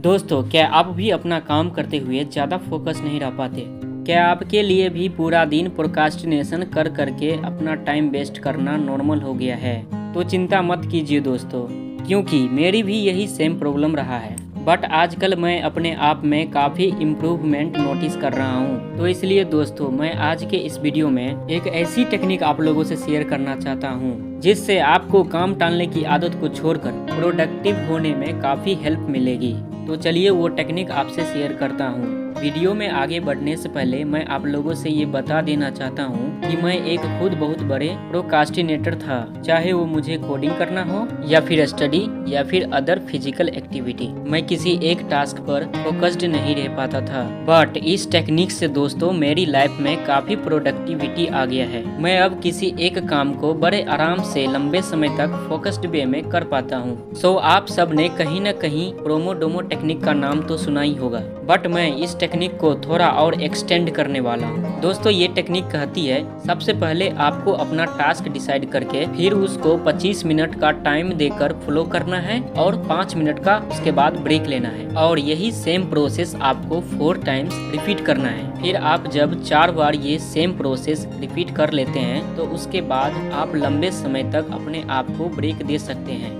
दोस्तों, क्या आप भी अपना काम करते हुए ज़्यादा फोकस नहीं रह पाते? क्या आपके लिए भी पूरा दिन प्रोक्रास्टिनेशन कर करके अपना टाइम वेस्ट करना नॉर्मल हो गया है? तो चिंता मत कीजिए दोस्तों, क्योंकि मेरी भी यही सेम प्रॉब्लम रहा है। बट आजकल मैं अपने आप में काफ़ी इम्प्रूवमेंट नोटिस कर रहा हूँ। तो इसलिए दोस्तों, मैं आज के इस वीडियो में एक ऐसी टेक्निक आप लोगों से शेयर करना चाहता हूँ जिससे आपको काम टालने की आदत को छोड़कर प्रोडक्टिव होने में काफ़ी हेल्प मिलेगी। तो चलिए वो टेक्निक आपसे शेयर करता हूँ। वीडियो में आगे बढ़ने से पहले मैं आप लोगों से ये बता देना चाहता हूँ कि मैं एक खुद बहुत बड़े प्रोक्रास्टिनेटर था। चाहे वो मुझे कोडिंग करना हो या फिर स्टडी या फिर अदर फिजिकल एक्टिविटी, मैं किसी एक टास्क पर फोकस्ड नहीं रह पाता था। बट इस टेक्निक से दोस्तों मेरी लाइफ में काफी प्रोडक्टिविटी आ गया है। मैं अब किसी एक काम को बड़े आराम से लंबे समय तक फोकस्ड वे में कर पाता हूँ। सो आप सब ने कहीं न कहीं पोमोडोरो टेक्निक का नाम तो सुना ही होगा, बट मैं इस टेक्निक को थोड़ा और एक्सटेंड करने वाला हूँ। दोस्तों, ये टेक्निक कहती है सबसे पहले आपको अपना टास्क डिसाइड करके फिर उसको 25 मिनट का टाइम देकर फॉलो करना है और 5 मिनट का उसके बाद ब्रेक लेना है, और यही सेम प्रोसेस आपको 4 टाइम्स रिपीट करना है। फिर आप जब 4 बार ये सेम प्रोसेस रिपीट कर लेते हैं तो उसके बाद आप लंबे समय तक अपने आप को ब्रेक दे सकते हैं।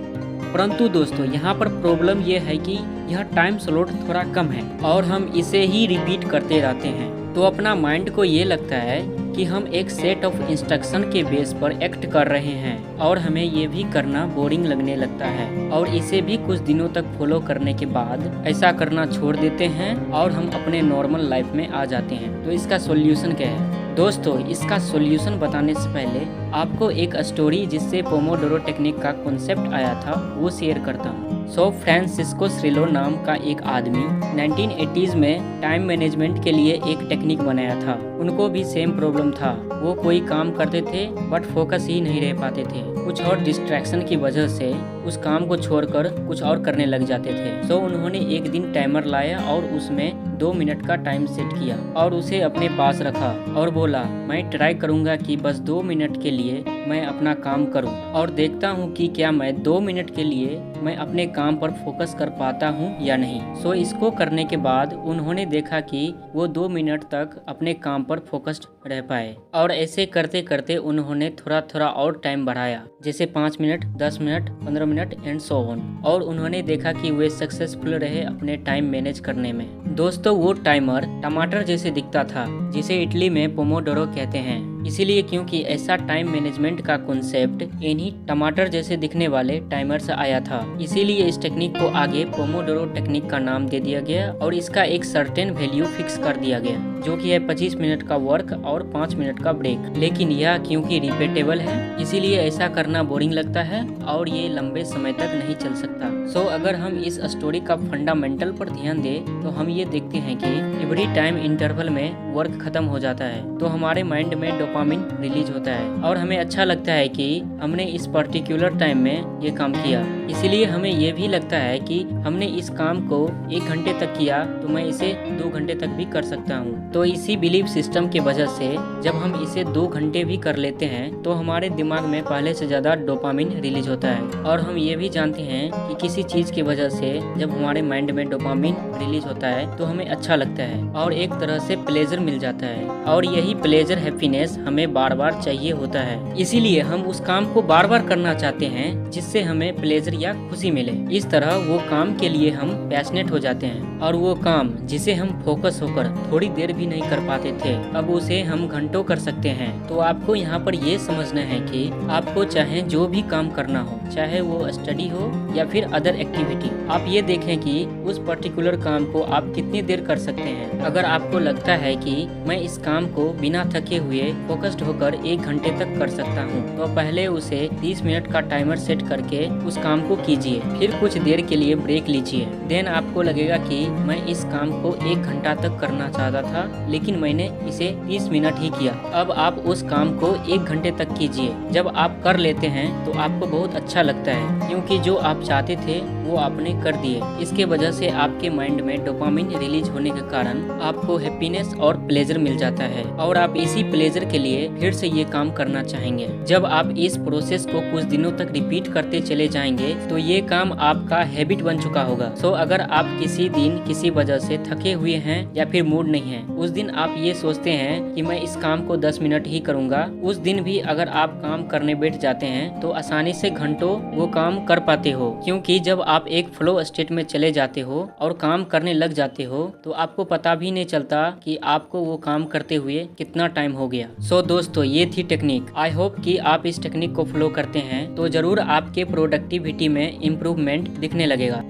परंतु दोस्तों, यहाँ पर प्रॉब्लम ये है कि यह टाइम स्लॉट थोड़ा कम है और हम इसे ही रिपीट करते रहते हैं। तो अपना माइंड को ये लगता है कि हम एक सेट ऑफ इंस्ट्रक्शन के बेस पर एक्ट कर रहे हैं और हमें ये भी करना बोरिंग लगने लगता है, और इसे भी कुछ दिनों तक फॉलो करने के बाद ऐसा करना छोड़ देते हैं और हम अपने नॉर्मल लाइफ में आ जाते हैं। तो इसका सॉल्यूशन क्या है? दोस्तों, इसका सॉल्यूशन बताने से पहले आपको एक स्टोरी जिससे पोमोडोरो टेक्निक का कॉन्सेप्ट आया था वो शेयर करता हूँ। फ्रांसिस्को श्रिलो नाम का एक आदमी 1980s में टाइम मैनेजमेंट के लिए एक टेक्निक बनाया था। उनको भी सेम प्रॉब्लम था। वो कोई काम करते थे बट फोकस ही नहीं रह पाते थे। कुछ और डिस्ट्रैक्शन की वजह से उस काम को छोड़कर कुछ और करने लग जाते थे। उन्होंने एक दिन टाइमर लाया और उसमें 2 मिनट का टाइम सेट किया और उसे अपने पास रखा और बोला, मैं ट्राई करूंगा कि बस 2 मिनट के लिए मैं अपना काम करूं और देखता हूं कि क्या मैं 2 मिनट के लिए मैं अपने काम पर फोकस कर पाता हूं या नहीं। इसको करने के बाद उन्होंने देखा कि वो 2 मिनट तक अपने काम पर फोकस्ड रह पाए, और ऐसे करते करते उन्होंने थोड़ा थोड़ा और टाइम बढ़ाया, जैसे 5 minute, 10 minute, 15 minute and so on, और उन्होंने देखा कि वे सक्सेसफुल रहे अपने टाइम मैनेज करने में। दोस्तों, वो टाइमर टमाटर जैसे दिखता था, जिसे इटली में पोमोडोरो कहते हैं, इसीलिए क्योंकि ऐसा टाइम मैनेजमेंट का कॉन्सेप्ट इन्हीं टमाटर जैसे दिखने वाले टाइमर से आया था। इसीलिए इस टेक्निक को आगे पोमोडोरो टेक्निक का नाम दे दिया गया और इसका एक सर्टेन वैल्यू फिक्स कर दिया गया, जो कि है 25 मिनट का वर्क और 5 मिनट का ब्रेक। लेकिन यह क्योंकि रिपीटेबल है, इसीलिए ऐसा करना बोरिंग लगता है और ये लंबे समय तक नहीं चल सकता। अगर हम इस स्टोरी का फंडामेंटल पर ध्यान दें तो हम ये देखते हैं कि एवरी टाइम इंटरवल में वर्क खत्म हो जाता है तो हमारे माइंड में डोपामिन रिलीज होता है और हमें अच्छा लगता है कि हमने इस पर्टिकुलर टाइम में ये काम किया। इसीलिए हमें ये भी लगता है कि हमने इस काम को 1 घंटे तक किया तो मैं इसे 2 घंटे तक भी कर सकता हूँ। तो इसी बिलीफ सिस्टम की वजह से जब हम इसे 2 घंटे भी कर लेते हैं तो हमारे दिमाग में पहले से ज्यादा डोपामिन रिलीज होता है, और हम ये भी जानते हैं कि किसी चीज की वजह से जब हमारे माइंड में डोपामिन रिलीज होता है तो हमें अच्छा लगता है और एक तरह से प्लेजर मिल जाता है, और यही प्लेजर हैप्पीनेस हमें बार बार चाहिए होता है। इसीलिए हम उस काम को बार बार करना चाहते हैं जिससे हमें प्लेजर या खुशी मिले। इस तरह वो काम के लिए हम पैशनेट हो जाते हैं, और वो काम जिसे हम फोकस होकर थोड़ी देर भी नहीं कर पाते थे, अब उसे हम घंटों कर सकते हैं। तो आपको यहाँ पर ये समझना है कि आपको चाहे जो भी काम करना हो, चाहे वो स्टडी हो या फिर अदर एक्टिविटी, आप ये देखें कि उस पर्टिकुलर काम को आप कितनी देर कर सकते हैं। अगर आपको लगता है कि मैं इस काम को बिना थके हुए फोकस्ड होकर 1 घंटे तक कर सकता हूँ, तो पहले उसे 30 मिनट का टाइमर सेट करके उस काम को कीजिए, फिर कुछ देर के लिए ब्रेक लीजिए। देन आपको लगेगा कि मैं इस काम को 1 घंटा तक करना चाहता था लेकिन मैंने इसे 30 मिनट ही किया। अब आप उस काम को 1 घंटे तक कीजिए। जब आप कर लेते हैं तो आपको बहुत अच्छा लगता है, क्योंकि जो आप चाहते थे वो आपने कर दिए। इसके वजह से आपके माइंड में डोपामिन रिलीज होने के कारण आपको हैप्पीनेस और प्लेजर मिल जाता है और आप इसी प्लेजर के लिए फिर से ये काम करना चाहेंगे। जब आप इस प्रोसेस को कुछ दिनों तक रिपीट करते चले जाएंगे तो ये काम आपका हैबिट बन चुका होगा। सो अगर आप किसी दिन किसी वजह से थके हुए हैं या फिर मूड नहीं है, उस दिन आप ये सोचते हैं कि मैं इस काम को 10 मिनट ही करूंगा, उस दिन भी अगर आप काम करने बैठ जाते हैं तो आसानी से घंटों वो काम कर पाते हो, क्योंकि जब आप एक फ्लो स्टेट में चले जाते हो और काम करने लग जाते हो तो आपको पता भी नहीं चलता कि आपको वो काम करते हुए कितना टाइम हो गया। सो दोस्तों, ये थी टेक्निक। आई होप कि आप इस टेक्निक को फॉलो करते हैं तो जरूर आपके प्रोडक्टिविटी में इम्प्रूवमेंट दिखने लगेगा।